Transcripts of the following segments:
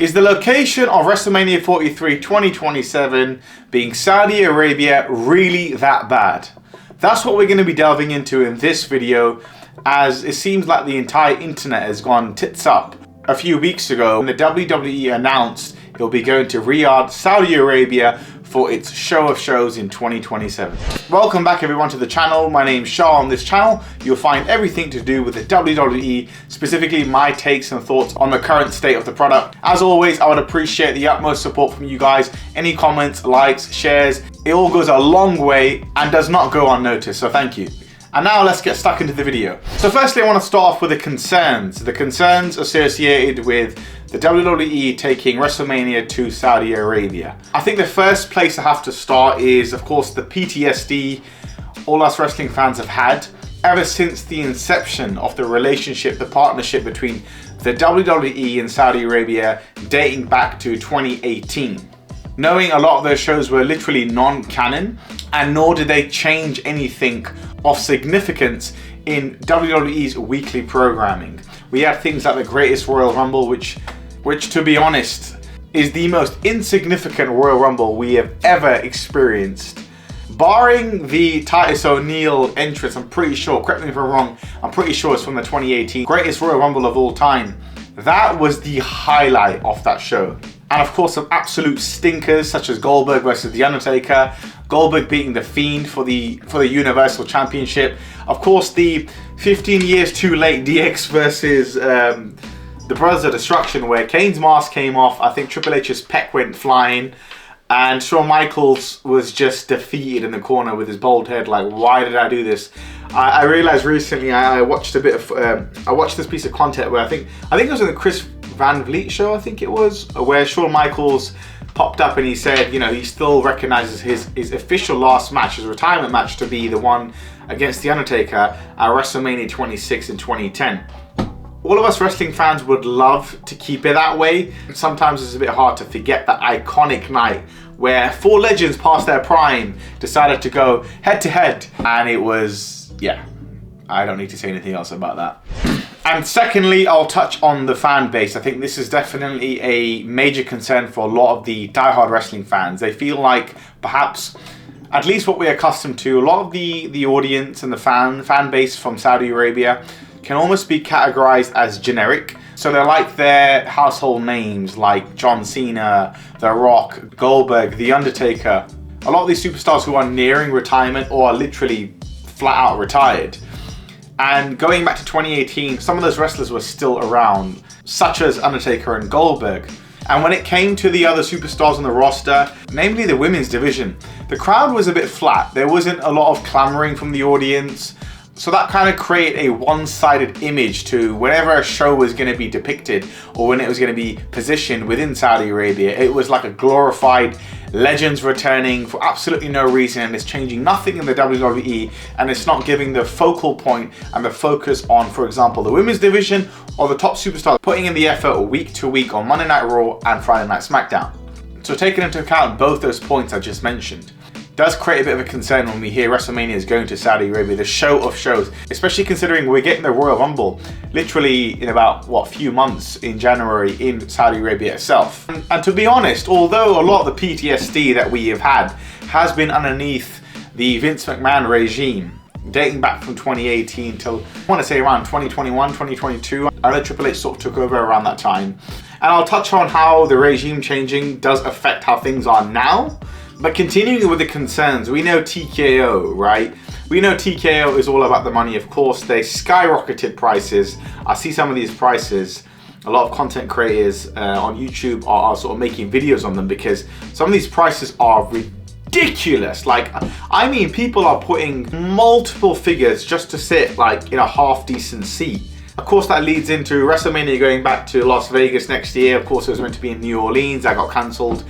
Is the location of WrestleMania 43 2027 being Saudi Arabia really that bad? That's what we're going to be delving into in this video, as it seems like the entire internet has gone tits up. A few weeks ago, when the WWE announced it will be going to Riyadh, Saudi Arabia for its show of shows in 2027. Welcome back everyone to the channel. My name's Shah. On this channel, you'll find everything to do with the WWE, specifically my takes and thoughts on the current state of the product. As always, I would appreciate the utmost support from you guys. Any comments, likes, shares, it all goes a long way and does not go unnoticed, so thank you. And now let's get stuck into the video. So firstly, I want to start off with the concerns associated with the WWE taking WrestleMania to Saudi Arabia. I think the first place I have to start is, of course, the PTSD all us wrestling fans have had ever since the inception of the relationship, the partnership between the WWE and Saudi Arabia dating back to 2018. Knowing a lot of those shows were literally non-canon, and nor did they change anything of significance in WWE's weekly programming. We had things like the Greatest Royal Rumble, which to be honest, is the most insignificant Royal Rumble we have ever experienced. Barring the Titus O'Neil entrance, I'm pretty sure, correct me if I'm wrong, I'm pretty sure it's from the 2018 Greatest Royal Rumble of all time. That was the highlight of that show. And of course, some absolute stinkers such as Goldberg versus The Undertaker, Goldberg beating The Fiend for the Universal Championship. Of course, the 15 years too late DX versus the Brothers of Destruction, where Kane's mask came off, I think Triple H's pec went flying, and Shawn Michaels was just defeated in the corner with his bald head, like, why did I do this? I realized recently I watched a bit of, I watched this piece of content where I think it was in the Chris Van Vliet show, I think it was, where Shawn Michaels popped up and he said, you know, he still recognizes his official last match, his retirement match, to be the one against The Undertaker at WrestleMania 26 in 2010. All of us wrestling fans would love to keep it that way. Sometimes it's a bit hard to forget that iconic night where four legends past their prime decided to go head to head, and it was, yeah, I don't need to say anything else about that. And secondly, I'll touch on the fan base. I think this is definitely a major concern for a lot of the diehard wrestling fans. They feel like perhaps, at least what we're accustomed to, a lot of the audience and the fan base from Saudi Arabia can almost be categorized as generic. So they're like their household names like John Cena, The Rock, Goldberg, The Undertaker. A lot of these superstars who are nearing retirement or are literally flat out retired. And going back to 2018, some of those wrestlers were still around, such as Undertaker and Goldberg. And when it came to the other superstars on the roster, namely the women's division, the crowd was a bit flat. There wasn't a lot of clamoring from the audience. So that kind of created a one-sided image to whenever a show was going to be depicted or when it was going to be positioned within Saudi Arabia. It was like a glorified legends returning for absolutely no reason, and it's changing nothing in the WWE, and it's not giving the focal point and the focus on, for example, the women's division or the top superstars putting in the effort week to week on Monday Night Raw and Friday Night SmackDown. So taking into account both those points I just mentioned, does create a bit of a concern when we hear WrestleMania is going to Saudi Arabia, the show of shows, especially considering we're getting the Royal Rumble literally in about, what, few months in January in Saudi Arabia itself. And to be honest, although a lot of the PTSD that we have had has been underneath the Vince McMahon regime, dating back from 2018 till, I want to say around 2021, 2022, I know Triple H sort of took over around that time. And I'll touch on how the regime changing does affect how things are now. But continuing with the concerns, we know TKO, right? We know TKO is all about the money, of course. They skyrocketed prices. I see some of these prices. A lot of content creators on YouTube are sort of making videos on them because some of these prices are ridiculous. Like, I mean, people are putting multiple figures just to sit like in a half decent seat. Of course, that leads into WrestleMania going back to Las Vegas next year. Of course, it was meant to be in New Orleans. That got cancelled.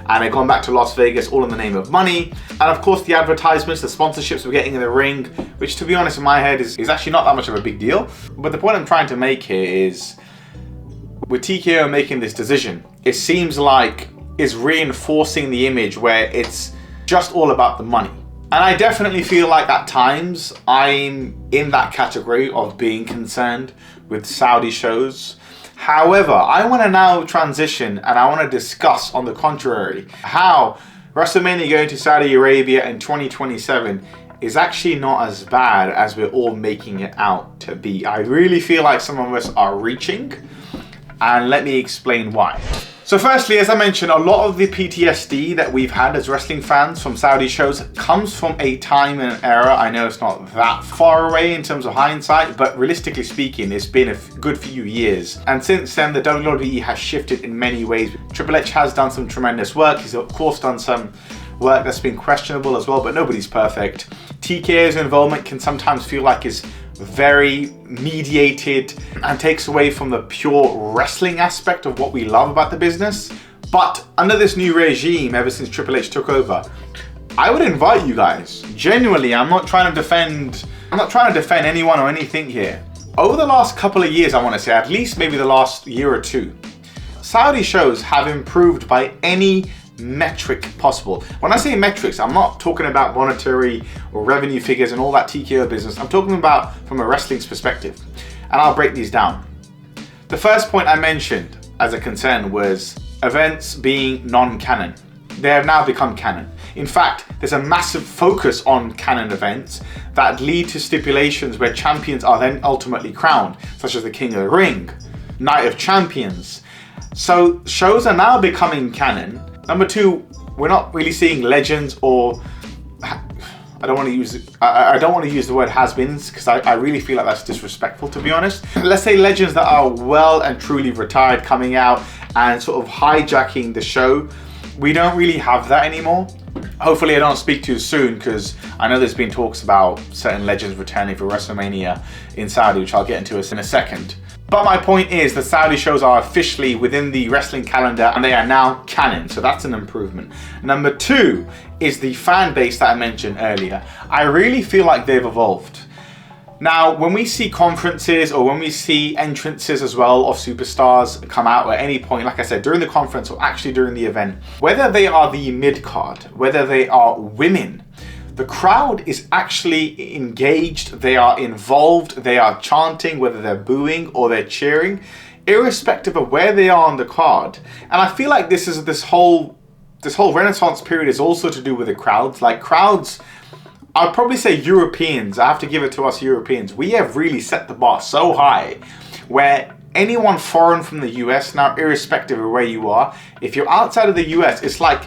And they've gone back to Las Vegas, all in the name of money. And of course, the advertisements, the sponsorships we're getting in the ring, which to be honest in my head is actually not that much of a big deal. But the point I'm trying to make here is, with TKO making this decision, it seems like it's reinforcing the image where it's just all about the money. And I definitely feel like at times I'm in that category of being concerned with Saudi shows. However, I want to now transition and I want to discuss, on the contrary, how WrestleMania going to Saudi Arabia in 2027 is actually not as bad as we're all making it out to be. I really feel like some of us are reaching, and let me explain why. So firstly, as I mentioned, a lot of the PTSD that we've had as wrestling fans from Saudi shows comes from a time and era. I know it's not that far away in terms of hindsight, but realistically speaking, it's been a good few years. And since then, the WWE has shifted in many ways. Triple H has done some tremendous work. He's of course done some work that's been questionable as well, but nobody's perfect. TKO's involvement can sometimes feel like it's very mediated and takes away from the pure wrestling aspect of what we love about the business. But under this new regime, ever since Triple H took over, I would invite you guys, genuinely, I'm not trying to defend anyone or anything here. Over the last couple of years, I want to say, at least maybe the last year or two, Saudi shows have improved by any metric possible. When I say metrics, I'm not talking about monetary or revenue figures and all that TKO business. I'm talking about from a wrestling's perspective. And I'll break these down. The first point I mentioned as a concern was events being non-canon. They have now become canon. In fact, there's a massive focus on canon events that lead to stipulations where champions are then ultimately crowned, such as the King of the Ring, Night of Champions. So shows are now becoming canon. Number two, we're not really seeing legends, or I don't want to use the word has-beens, because I really feel like that's disrespectful, to be honest. Let's say legends that are well and truly retired coming out and sort of hijacking the show. We don't really have that anymore. Hopefully I don't speak too soon, because I know there's been talks about certain legends returning for WrestleMania in Saudi, which I'll get into in a second. But my point is, the Saudi shows are officially within the wrestling calendar and they are now canon, so that's an improvement. Number two is the fan base that I mentioned earlier. I really feel like they've evolved. Now, when we see conferences or when we see entrances as well of superstars come out at any point, like I said, during the conference or actually during the event, whether they are the mid-card, whether they are women, the crowd is actually engaged, they are involved, they are chanting, whether they're booing or they're cheering, irrespective of where they are on the card. And I feel like this whole Renaissance period is also to do with the crowds. Like crowds, I'd probably say Europeans, I have to give it to us Europeans, we have really set the bar so high where anyone foreign from the US now, irrespective of where you are, if you're outside of the US, it's like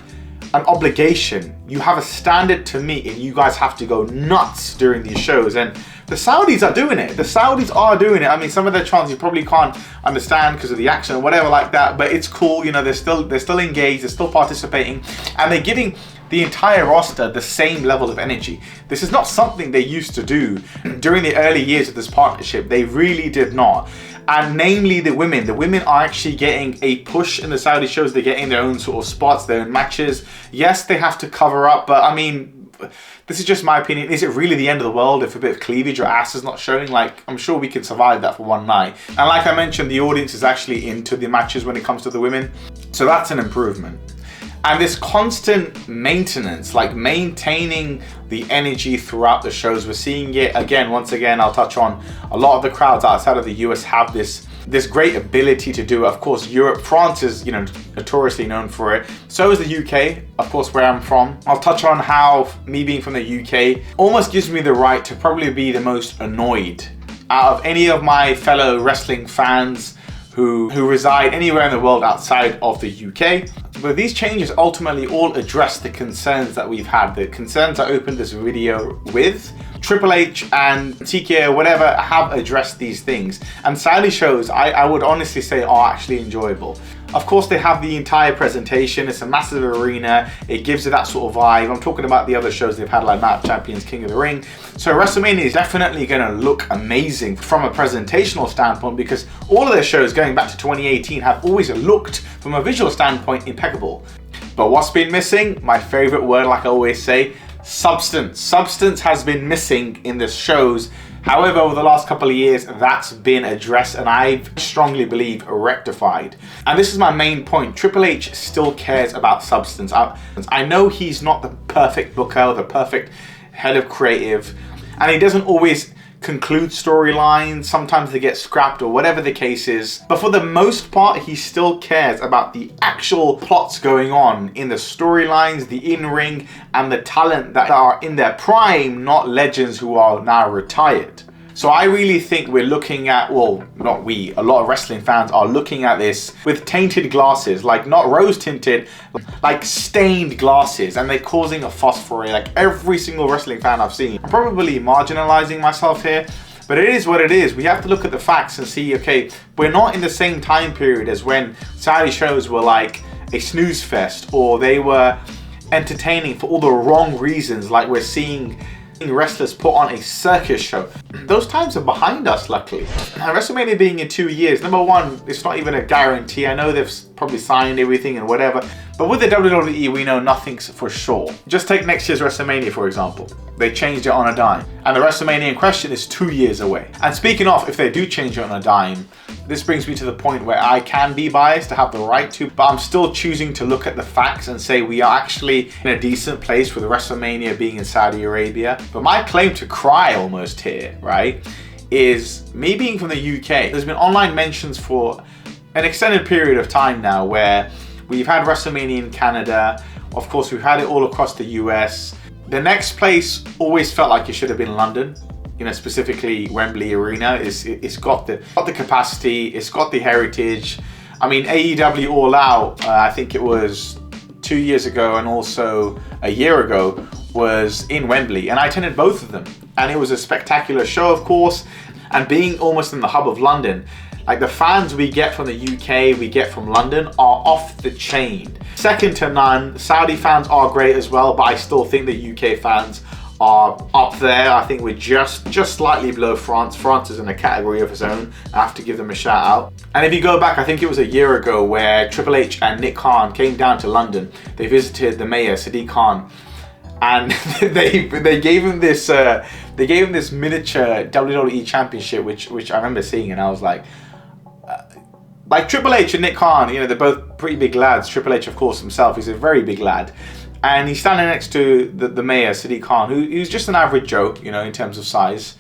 an obligation. You have a standard to meet and you guys have to go nuts during these shows. And the Saudis are doing it. The Saudis are doing it. I mean, some of their chants you probably can't understand because of the accent or whatever like that, but it's cool. You know, they're still engaged, they're still participating, and they're giving the entire roster the same level of energy. This is not something they used to do during the early years of this partnership. They really did not. And namely the women. The women are actually getting a push in the Saudi shows. They're getting their own sort of spots, their own matches. Yes, they have to cover up, but I mean, this is just my opinion. Is it really the end of the world if a bit of cleavage or ass is not showing? Like, I'm sure we can survive that for one night. And like I mentioned, the audience is actually into the matches when it comes to the women. So that's an improvement. And this constant maintenance, like maintaining the energy throughout the shows, we're seeing it again. Once again, I'll touch on a lot of the crowds outside of the US have this great ability to do it. Of course, Europe, France is, you know, notoriously known for it. So is the UK, of course, where I'm from. I'll touch on how me being from the UK almost gives me the right to probably be the most annoyed out of any of my fellow wrestling fans who reside anywhere in the world outside of the UK. But these changes ultimately all address the concerns that we've had, the concerns I opened this video with. Triple H and TKO, whatever, have addressed these things. And Saudi shows, I would honestly say, are actually enjoyable. Of course, they have the entire presentation. It's a massive arena. It gives it that sort of vibe. I'm talking about the other shows they've had, like Night of Champions, King of the Ring. So WrestleMania is definitely going to look amazing from a presentational standpoint, because all of their shows going back to 2018 have always looked, from a visual standpoint, impeccable. But what's been missing? My favorite word, like I always say, substance. Substance has been missing in the shows. However, over the last couple of years, that's been addressed and I strongly believe rectified. And this is my main point. Triple H still cares about substance. I know he's not the perfect booker, the perfect head of creative, and he doesn't always conclude storylines, sometimes they get scrapped or whatever the case is. But for the most part, he still cares about the actual plots going on in the storylines, the in-ring, and the talent that are in their prime, not legends who are now retired. So I really think we're looking at, well, not we, a lot of wrestling fans are looking at this with tainted glasses, like not rose tinted, like stained glasses, and they're causing a fuss for it, like every single wrestling fan I've seen. I'm probably marginalizing myself here, but it is what it is. We have to look at the facts and see, okay, we're not in the same time period as when Saudi shows were like a snooze fest, or they were entertaining for all the wrong reasons, like we're seeing wrestlers put on a circus show. Those times are behind us, luckily. And WrestleMania being in 2 years, number one, it's not even a guarantee. I know they've probably signed everything and whatever, but with the WWE, we know nothing's for sure. Just take next year's WrestleMania, for example. They changed it on a dime, and the WrestleMania in question is 2 years away. And speaking of, if they do change it on a dime, this brings me to the point where I can be biased, to have the right to, but I'm still choosing to look at the facts and say we are actually in a decent place with WrestleMania being in Saudi Arabia. But my claim to cry almost here, right, is me being from the UK. There's been online mentions for an extended period of time now where we've had WrestleMania in Canada. Of course, we've had it all across the US. The next place always felt like it should have been London. You know, specifically Wembley Arena. It's got the capacity, it's got the heritage. I mean, AEW All Out, I think it was 2 years ago and also a year ago, was in Wembley, and I attended both of them. And it was a spectacular show, of course, and being almost in the hub of London, like the fans we get from the UK, we get from London, are off the chain. Second to none. Saudi fans are great as well, but I still think the UK fans are up there. I think we're just slightly below France. France is in a category of its own. I have to give them a shout out. And if you go back, I think it was a year ago where Triple H and Nick Khan came down to London. They visited the mayor, Sadiq Khan, and they gave him this miniature WWE championship, which I remember seeing, and I was like Triple H and Nick Khan, you know, they're both pretty big lads. Triple H, of course, himself, he's a very big lad. And he's standing next to the mayor, Sadiq Khan, who's just an average Joe, you know, in terms of size.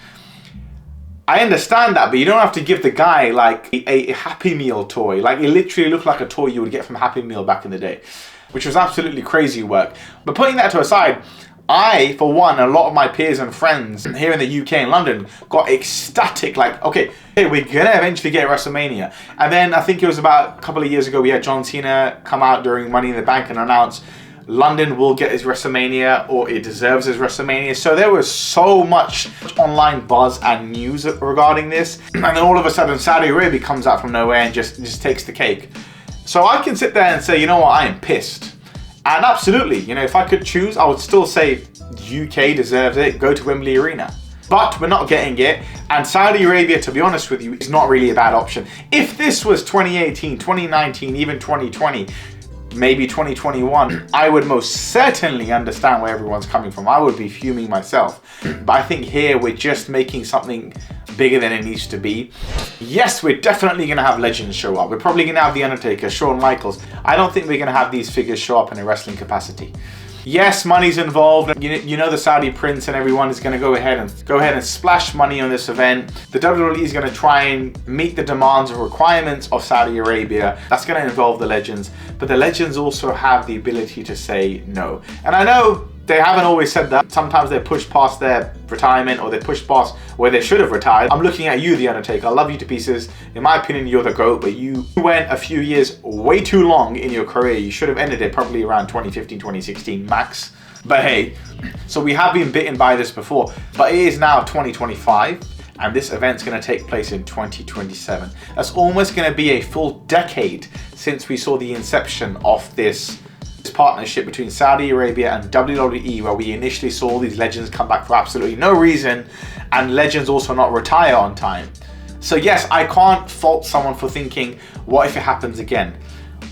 I understand that, but you don't have to give the guy like a Happy Meal toy. Like, it literally looked like a toy you would get from Happy Meal back in the day, which was absolutely crazy work. But putting that to aside, I, for one, a lot of my peers and friends here in the UK and London got ecstatic, like, okay, we're gonna eventually get WrestleMania. And then I think it was about a couple of years ago, we had John Cena come out during Money in the Bank and announce London will get his WrestleMania, or it deserves his WrestleMania. So there was so much online buzz and news regarding this. And then all of a sudden, Saudi Arabia comes out from nowhere and just takes the cake. So I can sit there and say, you know what, I am pissed. And absolutely, you know, if I could choose, I would still say UK deserves it, go to Wembley Arena. But we're not getting it, and Saudi Arabia, to be honest with you, is not really a bad option. If this was 2018, 2019, even 2020, maybe 2021, I would most certainly understand where everyone's coming from. I would be fuming myself. But I think here we're just making something bigger than it needs to be. Yes, we're definitely going to have legends show up. We're probably going to have The Undertaker, Shawn Michaels. I don't think we're going to have these figures show up in a wrestling capacity. Yes, money's involved. You know the Saudi prince and everyone is going to go ahead and splash money on this event. The WWE is going to try and meet the demands and requirements of Saudi Arabia. That's going to involve the legends, but the legends also have the ability to say no. And I know they haven't always said that. Sometimes they push past their retirement, or they push past where they should have retired. I'm looking at you, The Undertaker. I love you to pieces. In my opinion, you're the GOAT, but you went a few years way too long in your career. You should have ended it probably around 2015, 2016 max. But hey, so we have been bitten by this before, but it is now 2025. And this event's going to take place in 2027. That's almost going to be a full decade since we saw the inception of this partnership between Saudi Arabia and WWE, where we initially saw all these legends come back for absolutely no reason, and legends also not retire on time. So yes, I can't fault someone for thinking, what if it happens again?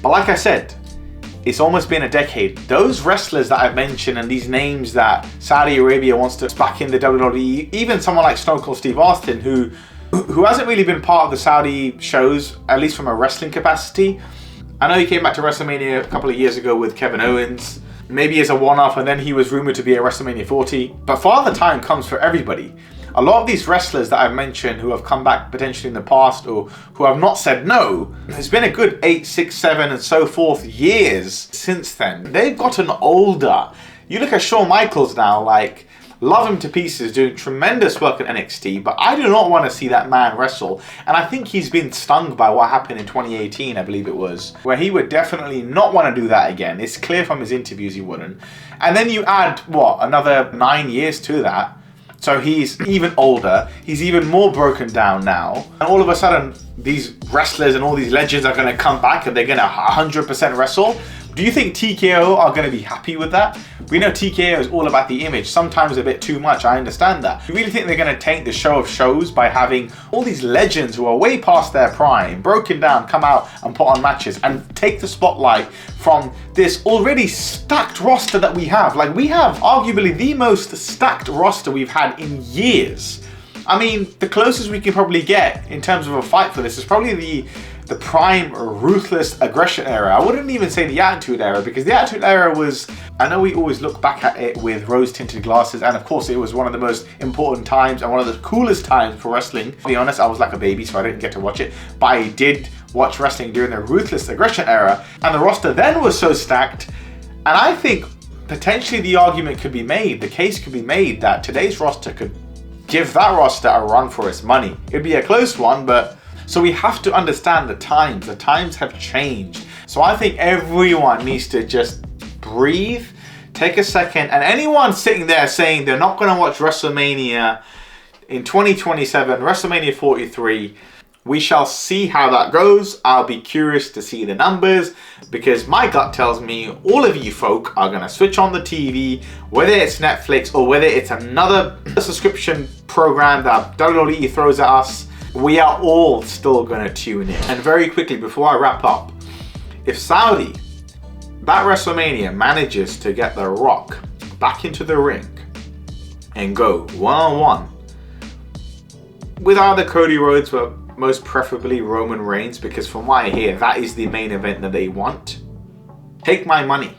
But like I said, it's almost been a decade. Those wrestlers that I've mentioned and these names that Saudi Arabia wants to back in the WWE, even someone like Stone Cold Steve Austin, who hasn't really been part of the Saudi shows, at least from a wrestling capacity. I know he came back to WrestleMania a couple of years ago with Kevin Owens, maybe as a one-off, and then he was rumored to be at WrestleMania 40. But Father Time comes for everybody. A lot of these wrestlers that I've mentioned who have come back potentially in the past or who have not said no, it's been a good 8, 6, 7 and so forth years since then. They've gotten older. You look at Shawn Michaels now, like, love him to pieces, doing tremendous work at NXT, but I do not want to see that man wrestle. And I think he's been stung by what happened in 2018, I believe it was, where he would definitely not want to do that again. It's clear from his interviews he wouldn't. And then you add, what, another 9 years to that. So he's even older, he's even more broken down now. And all of a sudden, these wrestlers and all these legends are going to come back and they're going to 100% wrestle. Do you think TKO are going to be happy with that? We know TKO is all about the image, sometimes a bit too much, I understand that. You really think they're going to taint the show of shows by having all these legends who are way past their prime, broken down, come out and put on matches and take the spotlight from this already stacked roster that we have? Like, we have arguably the most stacked roster we've had in years. I mean, the closest we can probably get in terms of a fight for this is probably the prime ruthless aggression era. I wouldn't even say the Attitude Era, because the Attitude Era was, I know we always look back at it with rose-tinted glasses, and of course it was one of the most important times and one of the coolest times for wrestling. To be honest, I was like a baby, so I didn't get to watch it, but I did watch wrestling during the ruthless aggression era, and the roster then was so stacked. And I think potentially the argument could be made, the case could be made, that today's roster could give that roster a run for its money. It'd be a close one, but so we have to understand the times. The times have changed. So I think everyone needs to just breathe, take a second, and anyone sitting there saying they're not going to watch WrestleMania in 2027, WrestleMania 43, we shall see how that goes. I'll be curious to see the numbers, because my gut tells me all of you folk are going to switch on the TV, whether it's Netflix or whether it's another subscription program that WWE throws at us. We are all still going to tune in. And very quickly, before I wrap up, if Saudi, that WrestleMania, manages to get The Rock back into the ring and go one-on-one with either Cody Rhodes, but most preferably Roman Reigns, because from what I hear, that is the main event that they want, take my money.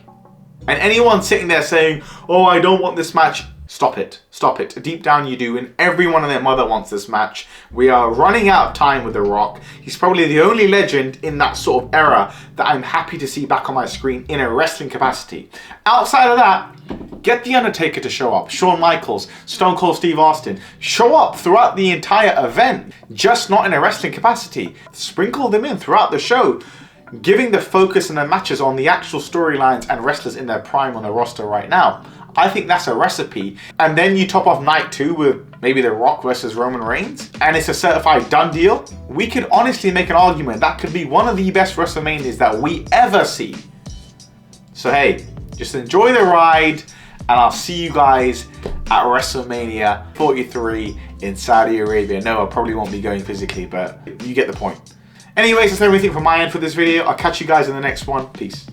And anyone sitting there saying, oh, I don't want this match, stop it. Stop it. Deep down you do, and everyone and their mother wants this match. We are running out of time with The Rock. He's probably the only legend in that sort of era that I'm happy to see back on my screen in a wrestling capacity. Outside of that, get The Undertaker to show up. Shawn Michaels, Stone Cold Steve Austin. Show up throughout the entire event, just not in a wrestling capacity. Sprinkle them in throughout the show, giving the focus and the matches on the actual storylines and wrestlers in their prime on the roster right now. I think that's a recipe. And then you top off night 2 with maybe The Rock versus Roman Reigns, and it's a certified done deal. We could honestly make an argument that could be one of the best WrestleManias that we ever see. So hey, just enjoy the ride, and I'll see you guys at WrestleMania 43 in Saudi Arabia. No, I probably won't be going physically, but you get the point. Anyways, that's everything from my end for this video. I'll catch you guys in the next one. Peace.